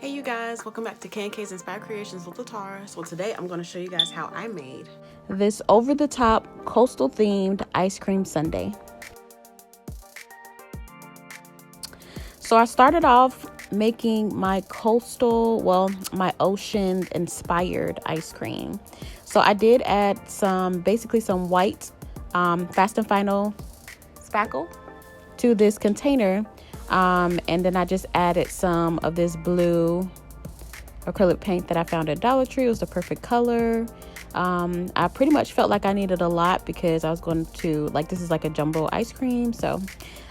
Hey you guys, welcome back to K&K's Inspired Creations with Latara. So today I'm going to show you guys how I made this over-the-top coastal themed ice cream sundae. So I started off making my my ocean inspired ice cream. So I did add basically some white Fast and Final Spackle to this container. And then I just added some of this blue acrylic paint that I found at Dollar Tree. It was the perfect color. I pretty much felt like I needed a lot because I was going to, this is like a jumbo ice cream. So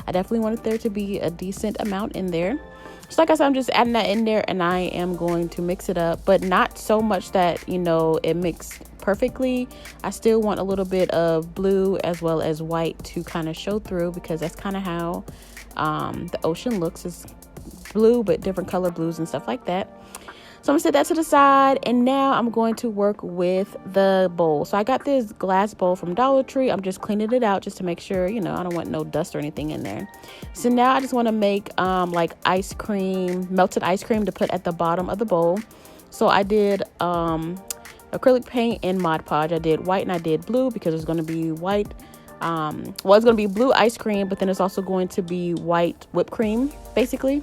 I definitely wanted there to be a decent amount in there. So like I said, I'm just adding that in there and I am going to mix it up, but not so much that, it mixed perfectly. I still want a little bit of blue as well as white to kind of show through, because that's kind of how the ocean looks. Is blue, but different color blues and stuff like that. So I'm gonna set that to the side, and now I'm going to work with the bowl. So I got this glass bowl from Dollar Tree. I'm just cleaning it out just to make sure, I don't want no dust or anything in there. So now I just want to make like ice cream, melted ice cream to put at the bottom of the bowl. So I did acrylic paint and Mod Podge. I did white and I did blue because it's going to be white. It's going to be blue ice cream, but then it's also going to be white whipped cream, basically.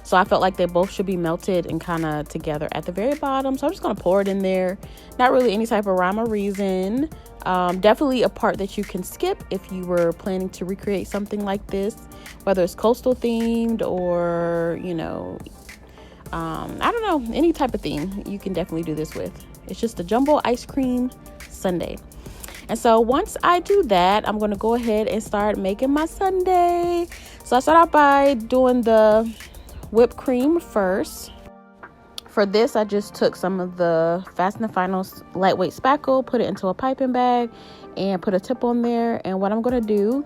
So I felt like they both should be melted and kind of together at the very bottom. So I'm just going to pour it in there. Not really any type of rhyme or reason. Definitely a part that you can skip if you were planning to recreate something like this, whether it's coastal themed or, I don't know, any type of theme you can definitely do this with. It's just a jumbo ice cream sundae. And so once I do that, I'm going to go ahead and start making my sundae. So I start out by doing the whipped cream first. For this, I just took some of the Fast and Final lightweight spackle, put it into a piping bag, and put a tip on there. And what I'm going to do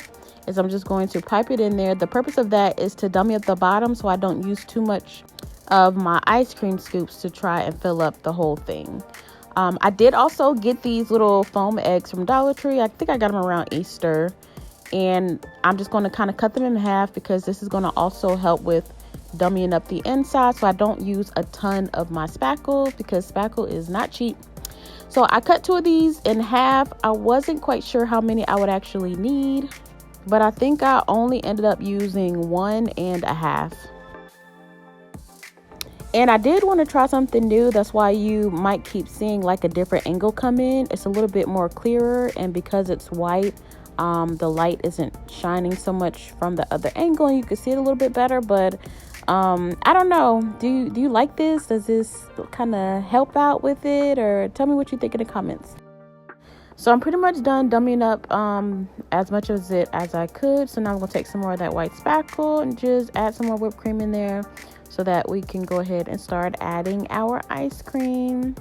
is I'm just going to pipe it in there. The purpose of that is to dummy up the bottom so I don't use too much of my ice cream scoops to try and fill up the whole thing. I did also get these little foam eggs from Dollar Tree. I think I got them around Easter. And I'm just going to kind of cut them in half because this is going to also help with dummying up the inside, so I don't use a ton of my spackle because spackle is not cheap. So I cut 2 of these in half. I wasn't quite sure how many I would actually need, but I think I only ended up using 1.5. And I did want to try something new. That's why you might keep seeing like a different angle come in. It's a little bit more clearer, and because it's white, the light isn't shining so much from the other angle and you can see it a little bit better. But I don't know, do you like this? Does this kind of help out with it? Or tell me what you think in the comments. So I'm pretty much done dummying up as much of it as I could. So now I'm gonna take some more of that white spackle and just add some more whipped cream in there so that we can go ahead and start adding our ice cream.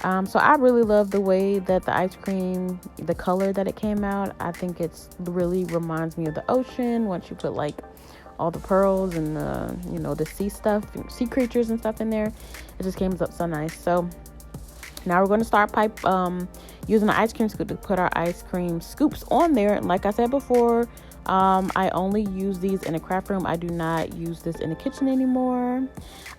So I really love the way that the ice cream, the color that it came out. I think it's really reminds me of the ocean once you put like all the pearls and the sea stuff, sea creatures and stuff in there. It just came up so nice. So now we're going to start using the ice cream scoop to put our ice cream scoops on there. And like I said before, I only use these in a craft room. I do not use this in the kitchen anymore.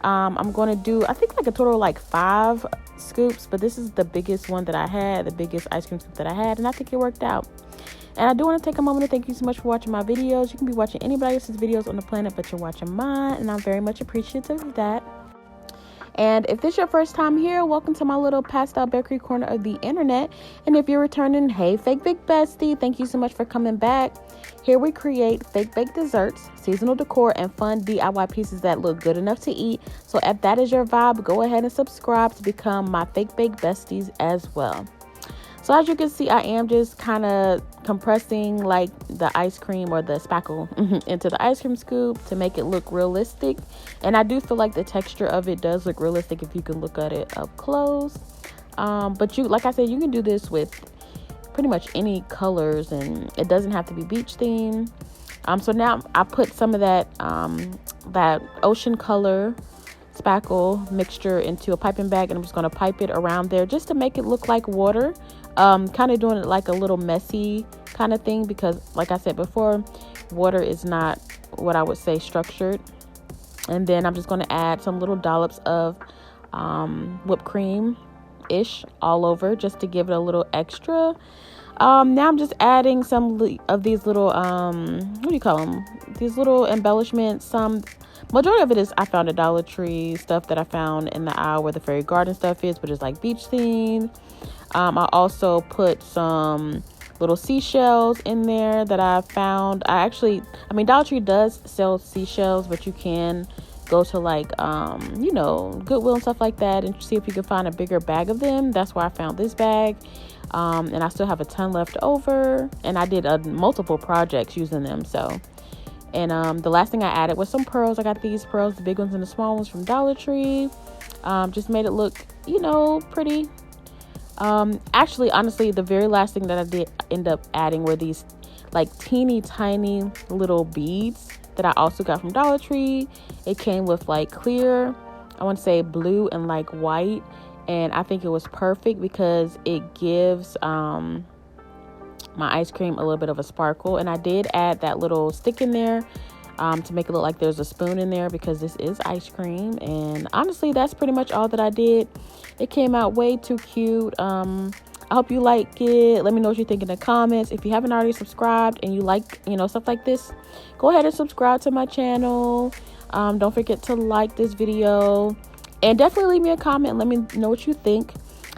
I'm going to do, I think, like a total of like 5 scoops, but this is the biggest one that I had, the biggest ice cream scoop that I had, and I think it worked out. And I do want to take a moment to thank you so much for watching my videos. You can be watching anybody else's videos on the planet, but you're watching mine, and I'm very much appreciative of that. And if this is your first time here, welcome to my little pastel bakery corner of the internet. And if you're returning, hey, fake bake bestie, thank you so much for coming back. Here we create fake bake desserts, seasonal decor, and fun DIY pieces that look good enough to eat. So if that is your vibe, go ahead and subscribe to become my fake bake besties as well. So as you can see, I am just kind of compressing like the ice cream or the spackle into the ice cream scoop to make it look realistic. And I do feel like the texture of it does look realistic if you can look at it up close. But like I said, you can do this with pretty much any colors, and it doesn't have to be beach themed. So now I put some of that ocean color spackle mixture into a piping bag, and I'm just going to pipe it around there just to make it look like water. Kind of doing it like a little messy kind of thing, because like I said before, water is not what I would say structured. And then I'm just going to add some little dollops of whipped cream ish all over, just to give it a little extra. Now I'm just adding some of these little what do you call them, these little embellishments. Some majority of it is I found at Dollar Tree, stuff that I found in the aisle where the fairy garden stuff is, which is like beach themed. I also put some little seashells in there that I found. I mean, Dollar Tree does sell seashells, but you can go to like Goodwill and stuff like that and see if you can find a bigger bag of them. That's where I found this bag. And I still have a ton left over, and I did multiple projects using them. So, and the last thing I added was some pearls. I got these pearls, the big ones and the small ones, from Dollar Tree. Just made it look pretty. Actually, honestly, the very last thing that I did end up adding were these like teeny tiny little beads that I also got from Dollar Tree. It came with like clear, I want to say blue and like white, and I think it was perfect because it gives my ice cream a little bit of a sparkle. And I did add that little stick in there to make it look like there's a spoon in there, because this is ice cream. And honestly, that's pretty much all that I did. It came out way too cute. I hope you like it. Let me know what you think in the comments. If you haven't already subscribed and you like, stuff like this, go ahead and subscribe to my channel. Don't forget to like this video, and definitely leave me a comment and let me know what you think.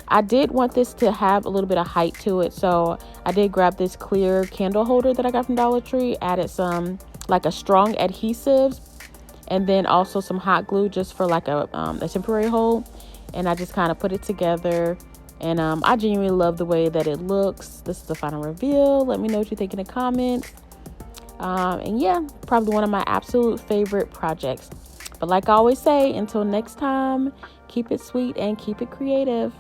I did want this to have a little bit of height to it, so I did grab this clear candle holder that I got from Dollar Tree, added some like a strong adhesives, and then also some hot glue just for like a temporary hold. And I just kind of put it together, and I genuinely love the way that it looks. This is the final reveal. Let me know what you think in the comments. And yeah, probably one of my absolute favorite projects. But like I always say, until next time, keep it sweet and keep it creative.